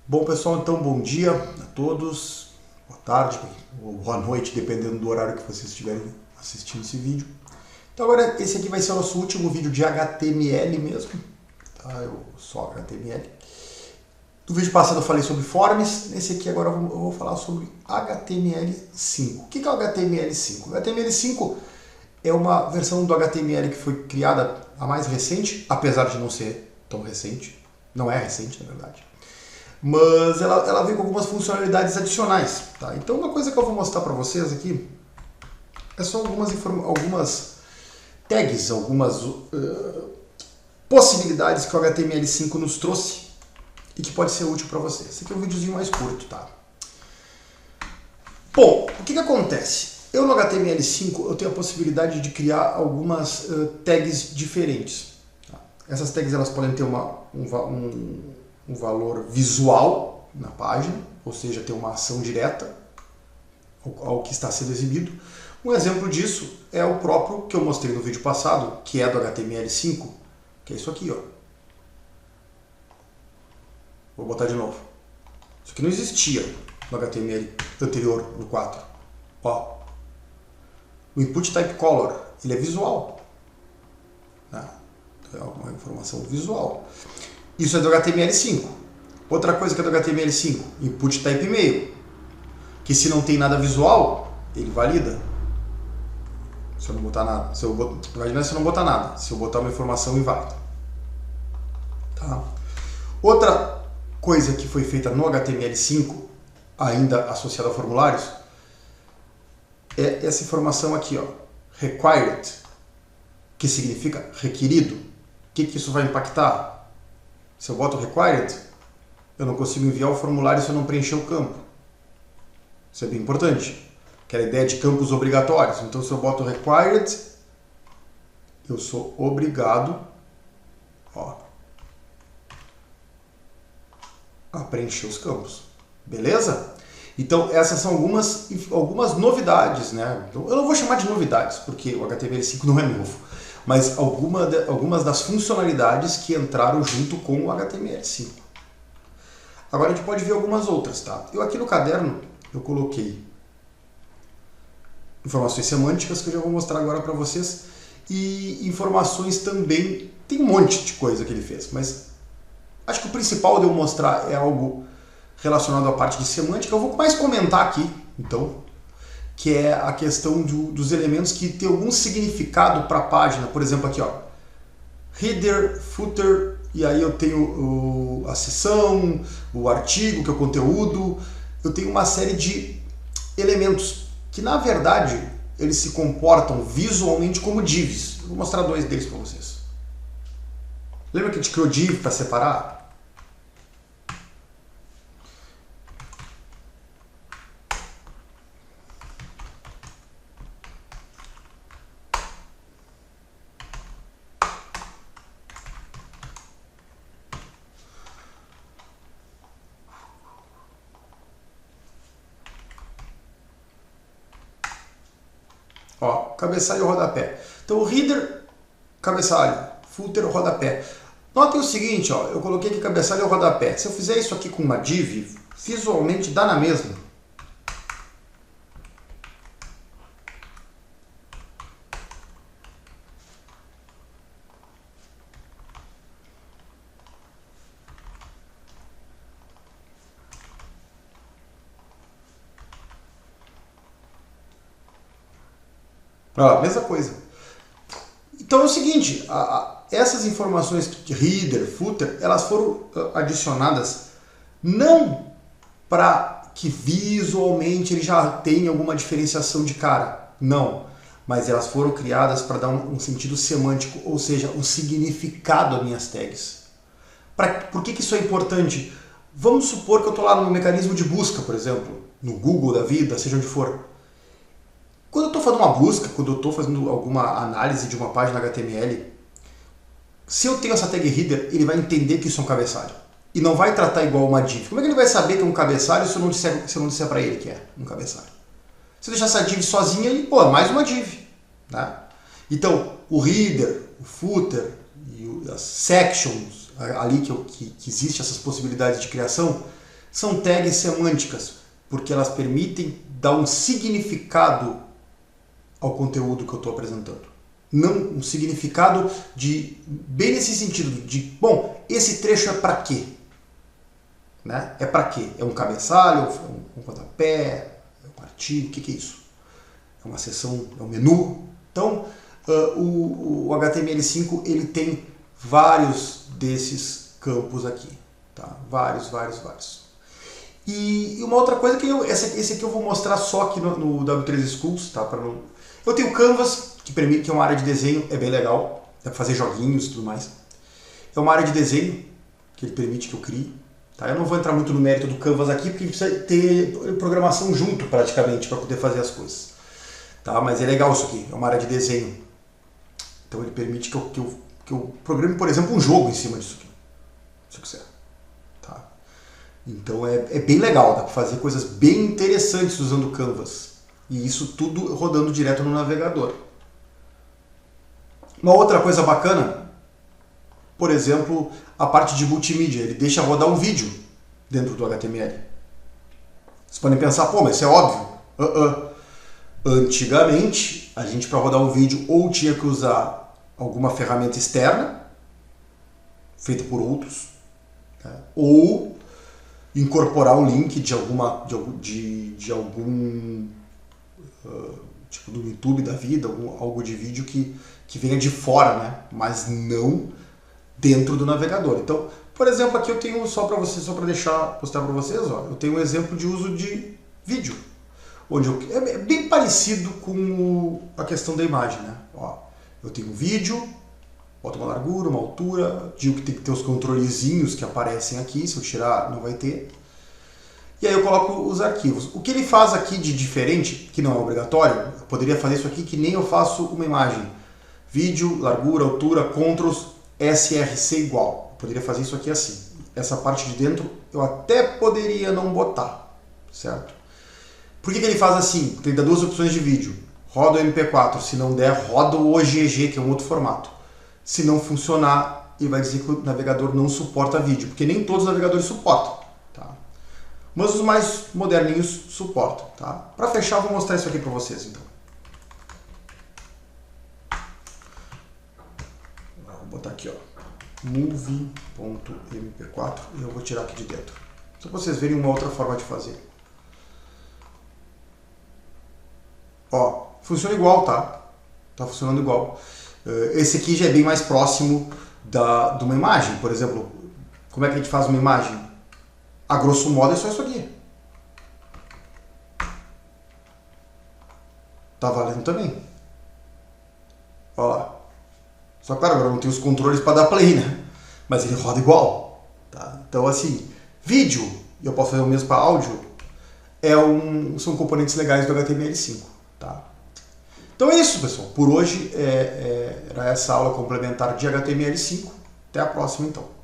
Bom, pessoal, então bom dia a todos, boa tarde ou boa noite, dependendo do horário que vocês estiverem assistindo esse vídeo. Então agora esse aqui vai ser o nosso último vídeo de HTML mesmo, tá? Só HTML. No vídeo passado eu falei sobre forms, nesse aqui agora eu vou falar sobre HTML5. O que é o HTML5? O HTML5 é uma versão do HTML que foi criada a mais recente, apesar de não ser tão recente, não é recente na verdade. Mas ela vem com algumas funcionalidades adicionais. Tá? Então uma coisa que eu vou mostrar para vocês aqui é só algumas tags, algumas possibilidades que o HTML5 nos trouxe e que pode ser útil para vocês. Esse aqui é um videozinho mais curto. Tá? Bom, o que acontece? Eu no HTML5 eu tenho a possibilidade de criar algumas tags diferentes. Tá? Essas tags elas podem ter um valor visual na página, ou seja, ter uma ação direta ao que está sendo exibido. Um exemplo disso é o próprio que eu mostrei no vídeo passado, que é do HTML5, que é isso aqui, ó. Vou botar de novo. Isso aqui não existia no HTML anterior, no 4. Ó. O input type color, ele é visual. Né? É uma informação visual. Isso é do HTML5. Outra coisa que é do HTML5, input type email, que se não tem nada visual, ele valida. Se eu não botar nada, imagina se eu não botar nada, se eu botar uma informação inválida. Tá? Outra coisa que foi feita no HTML5, ainda associada a formulários, é essa informação aqui, ó, required, que significa requerido. O que isso vai impactar? Se eu boto required, eu não consigo enviar o formulário se eu não preencher o campo. Isso é bem importante. Que é a ideia de campos obrigatórios. Então, se eu boto required, eu sou obrigado, ó, a preencher os campos. Beleza? Então, essas são algumas novidades, né? Então, eu não vou chamar de novidades, porque o HTML5 não é novo. Mas algumas das funcionalidades que entraram junto com o HTML5. Agora a gente pode ver algumas outras, tá? Eu aqui no caderno, eu coloquei informações semânticas que eu já vou mostrar agora para vocês. E informações também, tem um monte de coisa que ele fez, mas acho que o principal de eu mostrar é algo relacionado à parte de semântica. Eu vou mais comentar aqui, então, que é a questão dos elementos que tem algum significado para a página. Por exemplo, aqui, ó, header, footer, e aí eu tenho a seção, o artigo, que é o conteúdo. Eu tenho uma série de elementos que, na verdade, eles se comportam visualmente como divs. Eu vou mostrar dois deles para vocês. Lembra que a gente criou div para separar? Ó, cabeçalho e rodapé. Então o header, cabeçalho, footer, rodapé. Notem o seguinte, ó, eu coloquei aqui cabeçalho e rodapé. Se eu fizer isso aqui com uma div, visualmente dá na mesma. Ó, mesma coisa. Então é o seguinte, essas informações de header, footer, elas foram adicionadas não para que visualmente ele já tenha alguma diferenciação de cara, não. Mas elas foram criadas para dar um sentido semântico, ou seja, um significado às minhas tags. Por que isso é importante? Vamos supor que eu estou lá no mecanismo de busca, por exemplo, no Google da vida, seja onde for. Quando eu estou fazendo uma busca, quando eu estou fazendo alguma análise de uma página HTML, se eu tenho essa tag header, ele vai entender que isso é um cabeçalho. E não vai tratar igual uma div. Como é que ele vai saber que é um cabeçalho se eu não disser para ele que é um cabeçalho? Se eu deixar essa div sozinha, ele, pô, é mais uma div. Né? Então, o header, o footer e as sections, ali que existe essas possibilidades de criação, São tags semânticas, porque elas permitem dar um significado ao conteúdo que eu estou apresentando. Não um significado bem nesse sentido de, bom, esse trecho é para quê? Né? É para quê? É um cabeçalho, um pontapé, é um artigo, o que é isso? É uma seção, é um menu. Então, o HTML5 ele tem vários desses campos aqui. Tá? Vários. E uma outra coisa que esse aqui eu vou mostrar só aqui no W3 Schools. Tá? Eu tenho o Canvas, que é uma área de desenho, é bem legal. Dá para fazer joguinhos e tudo mais. É uma área de desenho que ele permite que eu crie. Tá? Eu não vou entrar muito no mérito do Canvas aqui, porque precisa ter programação junto praticamente para poder fazer as coisas. Tá? Mas é legal isso aqui, é uma área de desenho. Então ele permite que eu programe, por exemplo, um jogo em cima disso aqui, se eu quiser. Tá? Então é bem legal, dá para fazer coisas bem interessantes usando o Canvas. E isso tudo rodando direto no navegador. Uma outra coisa bacana, por exemplo, a parte de multimídia, ele deixa rodar um vídeo dentro do HTML. Vocês podem pensar, pô, mas isso é óbvio. Antigamente, a gente para rodar um vídeo ou tinha que usar alguma ferramenta externa, feita por outros, né? Ou incorporar um link de algum tipo do YouTube da vida, algo de vídeo que venha de fora, né? Mas não dentro do navegador. Então, por exemplo, aqui eu tenho só para mostrar para vocês, ó, eu tenho um exemplo de uso de vídeo, onde é bem parecido com a questão da imagem, né? Ó, eu tenho um vídeo, boto uma largura, uma altura, digo que tem que ter os controlezinhos que aparecem aqui, se eu tirar não vai ter. E aí eu coloco os arquivos. O que ele faz aqui de diferente, que não é obrigatório, eu poderia fazer isso aqui que nem eu faço uma imagem. Vídeo, largura, altura, controls, src igual. Eu poderia fazer isso aqui assim. Essa parte de dentro eu até poderia não botar, certo? Por que ele faz assim? Porque ele dá duas opções de vídeo. Roda o MP4, se não der, roda o OGG, que é um outro formato. Se não funcionar, ele vai dizer que o navegador não suporta vídeo, porque nem todos os navegadores suportam. Tá? Mas os mais moderninhos suportam. Tá? Para fechar, eu vou mostrar isso aqui para vocês. Então. Vou botar aqui, ó, movie.mp4 e eu vou tirar aqui de dentro. Só para vocês verem uma outra forma de fazer. Ó, funciona igual, tá? Tá funcionando igual. Esse aqui já é bem mais próximo de uma imagem. Por exemplo, como é que a gente faz uma imagem? A grosso modo é só isso aqui. Tá valendo também. Ó lá. Só claro, agora não tem os controles para dar play, né? Mas ele roda igual. Tá? Então assim, vídeo, e eu posso fazer o mesmo para áudio, são componentes legais do HTML5. Tá? Então é isso, pessoal. Por hoje era essa aula complementar de HTML5. Até a próxima, então.